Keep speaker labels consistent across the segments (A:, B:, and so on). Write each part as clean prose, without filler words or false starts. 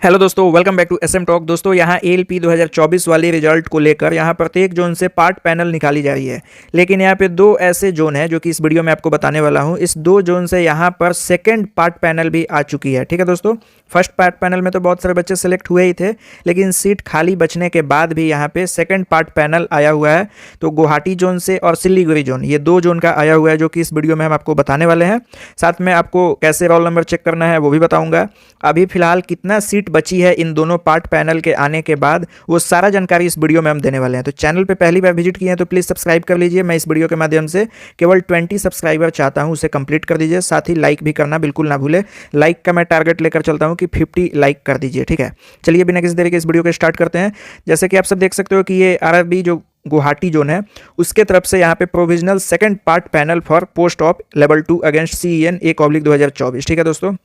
A: Hello दोस्तों, welcome back to SM talk. दोस्तों यहाँ एएलपी 2024 वाले रिजल्ट को लेकर यहाँ प्रत्येक जोन से पार्ट पैनल निकाली जा रही है, लेकिन यहाँ पे दो ऐसे जोन हैं जो कि इस वीडियो में आपको बताने वाला हूँ। इस दो जोन से यहाँ पर सेकंड पार्ट पैनल भी आ चुकी है। ठीक है दोस्तों, फर्स्ट पार्ट पैनल में तो बहुत सारे बच्चे सेलेक्ट हुए ही थे, लेकिन सीट खाली बचने के बाद भी यहाँ पे सेकंड पार्ट पैनल आया हुआ है। तो गुवाहाटी जोन से और सिलीगुड़ी जोन, ये दो जोन का आया हुआ है जो कि इस वीडियो में हम आपको बताने वाले हैं। साथ में आपको कैसे रोल नंबर चेक करना है वो भी बताऊँगा। अभी फिलहाल कितना सीट बची है इन दोनों पार्ट पैनल के आने के बाद, वो सारा जानकारी इस वीडियो में हम देने वाले हैं। तो चैनल पे पहली बार विजिट किए हैं तो प्लीज़ सब्सक्राइब कर लीजिए। मैं इस वीडियो के माध्यम से केवल 20 सब्सक्राइबर चाहता हूं, उसे कंप्लीट कर दीजिए। साथ ही लाइक भी करना बिल्कुल ना भूले। लाइक का मैं टारगेट लेकर चलता हूं कि 50 लाइक कर दीजिए। ठीक है, चलिए बिना किसी देरी के इस वीडियो को स्टार्ट करते हैं। जैसे कि आप सब देख सकते हो कि ये आरआरबी जो गुवाहाटी जोन है उसके तरफ से यहाँ पे provisional second part panel for post of level 2 against CEN 1/2024। ठीक है दोस्तों,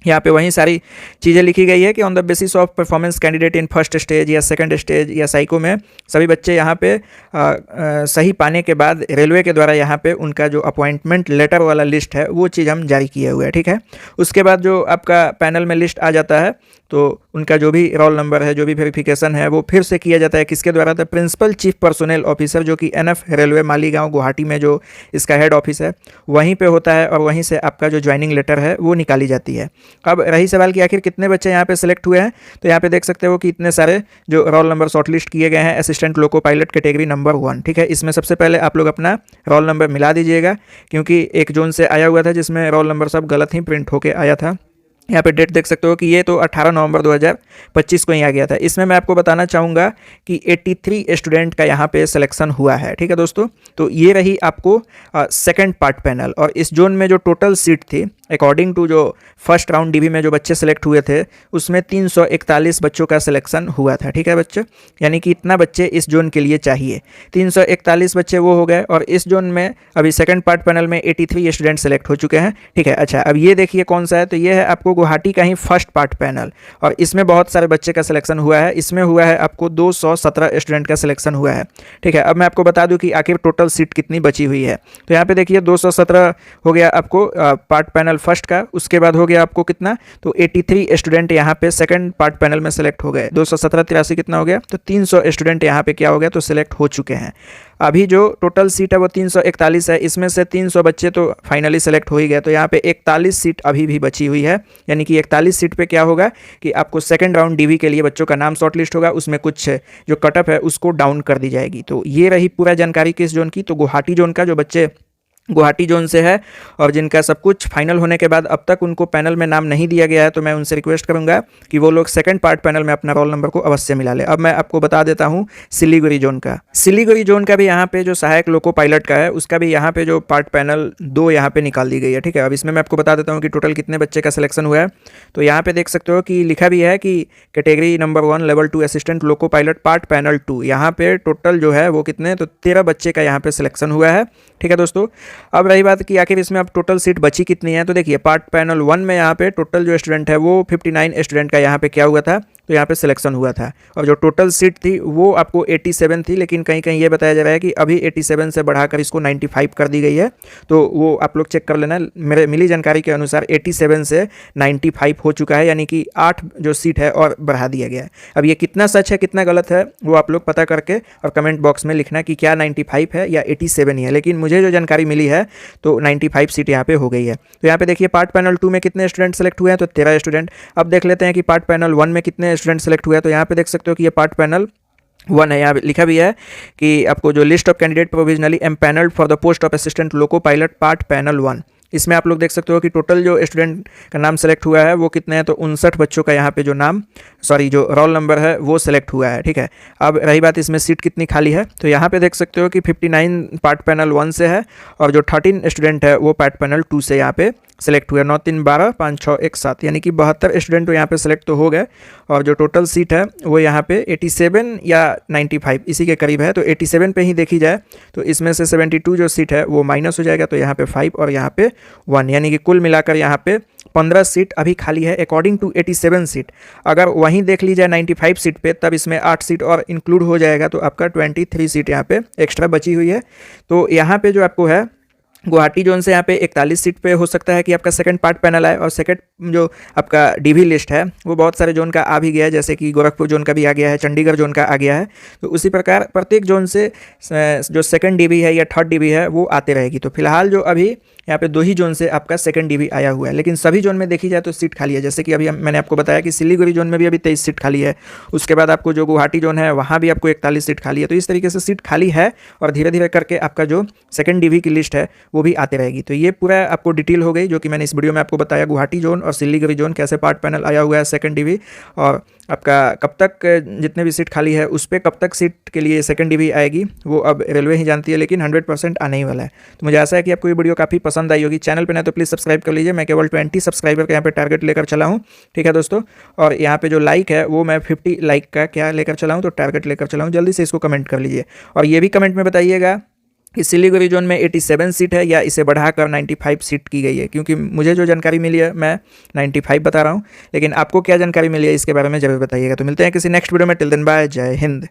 A: यहाँ पे वही सारी चीज़ें लिखी गई है कि on the basis of performance candidate in first stage या सेकंड स्टेज या साइको में सभी बच्चे यहाँ पे सही पाने के बाद रेलवे के द्वारा यहाँ पे उनका जो अपॉइंटमेंट लेटर वाला लिस्ट है वो चीज़ हम जारी किए हुए हैं। ठीक है, उसके बाद जो आपका पैनल में लिस्ट आ जाता है तो उनका जो भी रोल नंबर है, जो भी वेरिफिकेशन है वो फिर से किया जाता है। किसके द्वारा? तो प्रिंसिपल चीफ पर्सोनेल ऑफिसर जो कि NF रेलवे मालीगांव गुवाहाटी में जो इसका हेड ऑफिस है वहीं पे होता है, और वहीं से आपका जो ज्वाइनिंग लेटर है वो निकाली जाती है। अब रही सवाल कि आखिर कितने बच्चे यहाँ पे सिलेक्ट हुए हैं, तो यहाँ पे देख सकते हो कि इतने सारे जो रोल नंबर शॉर्टलिस्ट किए गए हैं assistant loco pilot category number 1। ठीक है, इसमें सबसे पहले आप लोग अपना रोल नंबर मिला दीजिएगा, क्योंकि एक जोन से आया हुआ था जिसमें रोल नंबर सब गलत ही प्रिंट होके आया था। यहाँ पे डेट देख सकते हो कि ये तो 18 नवंबर 2025 को ही आ गया था। इसमें मैं आपको बताना चाहूँगा कि 83 स्टूडेंट का यहाँ पे सिलेक्शन हुआ है। ठीक है दोस्तों, तो ये रही आपको सेकंड पार्ट पैनल। और इस जोन में जो टोटल सीट थी अकॉर्डिंग टू जो फर्स्ट राउंड डीबी में जो बच्चे सेलेक्ट हुए थे उसमें 341 बच्चों का सिलेक्शन हुआ था। ठीक है बच्चे, यानी कि इतना बच्चे इस जोन के लिए चाहिए। 341 बच्चे वो हो गए, और इस जोन में अभी सेकंड पार्ट पैनल में 83 स्टूडेंट सेलेक्ट हो चुके हैं। ठीक है, अच्छा अब ये देखिए कौन सा है, तो ये है आपको गुवाहाटी का ही फर्स्ट पार्ट पैनल, और इसमें बहुत सारे बच्चे का सिलेक्शन हुआ है। इसमें हुआ है आपको 217 स्टूडेंट का सिलेक्शन हुआ है। ठीक है, अब मैं आपको बता दूं कि आखिर टोटल सीट कितनी बची हुई है। तो यहाँ पे देखिए 217 हो गया आपको पार्ट पैनल फर्स्ट का, उसके बाद हो गया आपको कितना, तो 83 स्टूडेंट यहाँ पे सेकंड पार्ट पैनल में सेलेक्ट हो गए। 217 83 कितना हो गया, तो 300 स्टूडेंट यहाँ पे क्या हो गया, तो सिलेक्ट हो चुके हैं। अभी जो टोटल सीट है वो 341 है, इसमें से 300 बच्चे तो फाइनली सेलेक्ट हो ही गए। तो यहाँ पे 41 सीट अभी भी बची हुई है, यानी कि 41 सीट पे क्या होगा कि आपको सेकंड राउंड डीवी के लिए बच्चों का नाम शॉर्टलिस्ट होगा, उसमें कुछ जो कटअप है उसको डाउन कर दी जाएगी। तो ये रही पूरा जानकारी किस जोन की, तो गुवाहाटी जोन का जो बच्चे गुवाहाटी जोन से है और जिनका सब कुछ फाइनल होने के बाद अब तक उनको पैनल में नाम नहीं दिया गया है, तो मैं उनसे रिक्वेस्ट करूंगा कि वो लोग सेकंड पार्ट पैनल में अपना रोल नंबर को अवश्य मिला ले। अब मैं आपको बता देता हूं सिलीगुड़ी जोन का। सिलीगुड़ी जोन का भी यहाँ पे जो सहायक लोको पायलट का है उसका भी यहाँ पे जो पार्ट पैनल 2 यहाँ पे निकाल दी गई है। ठीक है, अब इसमें मैं आपको बता देता हूँ कि टोटल कितने बच्चे का सिलेक्शन हुआ है। तो यहाँ पे देख सकते हो कि लिखा भी है कि category number 1 level 2 assistant loco pilot part panel 2, यहाँ पे टोटल जो है वो कितने, तो 13 बच्चे का यहाँ पे सिलेक्शन हुआ है। ठीक है दोस्तों, अब रही बात कि आखिर इसमें अब टोटल सीट बची कितनी है, तो देखिए पार्ट पैनल 1 में यहाँ पे टोटल जो स्टूडेंट है वो 59 स्टूडेंट का यहाँ पे क्या हुआ था, तो यहाँ पे सिलेक्शन हुआ था। और जो टोटल सीट थी वो आपको 87 थी, लेकिन कहीं कहीं ये बताया जा रहा है कि अभी 87 से बढ़ाकर इसको 95 कर दी गई है। तो वो आप लोग चेक कर लेना। मेरे मिली जानकारी के अनुसार 87 से 95 हो चुका है, यानी कि 8 जो सीट है और बढ़ा दिया गया है। अब ये कितना सच है कितना गलत है वो आप लोग पता करके और कमेंट बॉक्स में लिखना कि क्या 95 है या 87 ही है। लेकिन मुझे जो जानकारी मिली है तो 95 सीट यहाँ पे हो गई है। तो यहाँ पे देखिए पार्ट पैनल 2 में कितने स्टूडेंट सेलेक्ट हुए हैं, तो 13 स्टूडेंट। अब देख लेते हैं कि पार्ट पैनल 1 में कितने स्टूडेंट सेलेक्ट हुए हैं। तो यहाँ पे देख सकते हो कि ये पार्ट पैनल 1 है। यहाँ लिखा भी है कि आपको जो list of candidate provisionally empanelled for the post of assistant loco pilot part panel 1, इसमें आप लोग देख सकते हो कि टोटल जो स्टूडेंट का नाम सेलेक्ट हुआ है वो कितने हैं, तो 59 बच्चों का यहाँ पे जो नाम जो रोल नंबर है वो सिलेक्ट हुआ है। ठीक है, अब रही बात इसमें सीट कितनी खाली है, तो यहाँ पे देख सकते हो कि 59 पार्ट पैनल 1 से है, और जो 13 स्टूडेंट है वो पार्ट पैनल 2 से यहाँ पे सेलेक्ट हुआ है। 9 3 12 5 6 1 7, यानी कि 72 स्टूडेंट तो यहाँ पे सेलेक्ट तो हो गए। और जो टोटल सीट है वो यहाँ पे 87 या 95 इसी के करीब है। तो 87 पे ही देखी जाए तो इसमें से 72 जो सीट है वो माइनस हो जाएगा, तो यहाँ पे 5 और यहाँ पे 1, यानी कि कुल मिलाकर यहाँ पे 15 सीट अभी खाली है अकॉर्डिंग टू 87 सीट। अगर वहीं देख ली जाए 95 सीट पे, तब इसमें 8 सीट और इंक्लूड हो जाएगा, तो आपका 23 सीट यहाँ पे एक्स्ट्रा बची हुई है। तो यहाँ पे जो आपको है गुवाहाटी जोन से यहाँ पे 41 सीट पे हो सकता है कि आपका सेकंड पार्ट पैनल आए, और सेकंड जो आपका डीवी लिस्ट है वो बहुत सारे जोन का आ भी गया है, जैसे कि गोरखपुर जोन का भी आ गया है, चंडीगढ़ जोन का आ गया है। तो उसी प्रकार प्रत्येक जोन से जो सेकंड डीवी है या थर्ड डीवी है वो आते रहेगी। तो फिलहाल जो अभी यहाँ पे 2 ही जोन से आपका सेकंड डीवी आया हुआ है, लेकिन सभी जोन में देखी जाए तो सीट खाली है। जैसे कि अभी मैंने आपको बताया कि सिलीगुड़ी जोन में भी अभी 23 सीट खाली है। उसके बाद आपको जो गुवाहाटी जोन है वहाँ भी आपको 41 सीट खाली है। तो इस तरीके से सीट खाली है, और धीरे धीरे करके आपका जो सेकंड डीवी की लिस्ट है वो भी आते रहेगी। तो ये पूरा आपको डिटेल हो गई जो कि मैंने इस वीडियो में आपको बताया, गुवाहाटी जोन और सिलीगुड़ी जोन कैसे पार्ट पैनल आया हुआ है सेकंड डीवी, और आपका कब तक जितने भी सीट खाली है उस पर कब तक सीट के लिए सेकंड डीवी आएगी वो अब रेलवे ही जानती है, लेकिन 100% आने ही वाला है। तो मुझे आशा है कि आपको ये वीडियो काफ़ी पसंद आई होगी। चैनल पे ना तो प्लीज़ सब्सक्राइब कर लीजिए। मैं केवल 20 सब्सक्राइबर का यहाँ पे टारगेट लेकर चला हूँ, ठीक है दोस्तों। और यहाँ पे जो लाइक है वो मैं 50 लाइक का क्या लेकर चला हूँ, तो टारगेट लेकर चला हूँ। जल्दी से इसको कमेंट कर लीजिए, और ये भी कमेंट में बताइएगा कि सिलीगुड़ी जोन में 87 सीट है या इसे बढ़ाकर 95 सीट की गई है, क्योंकि मुझे जो जानकारी मिली है मैं 95 बता रहा हूँ, लेकिन आपको क्या जानकारी मिली है इसके बारे में जरूर बताइएगा। तो मिलते हैं किसी नेक्स्ट वीडियो में। टिल देन बाय, जय हिंद।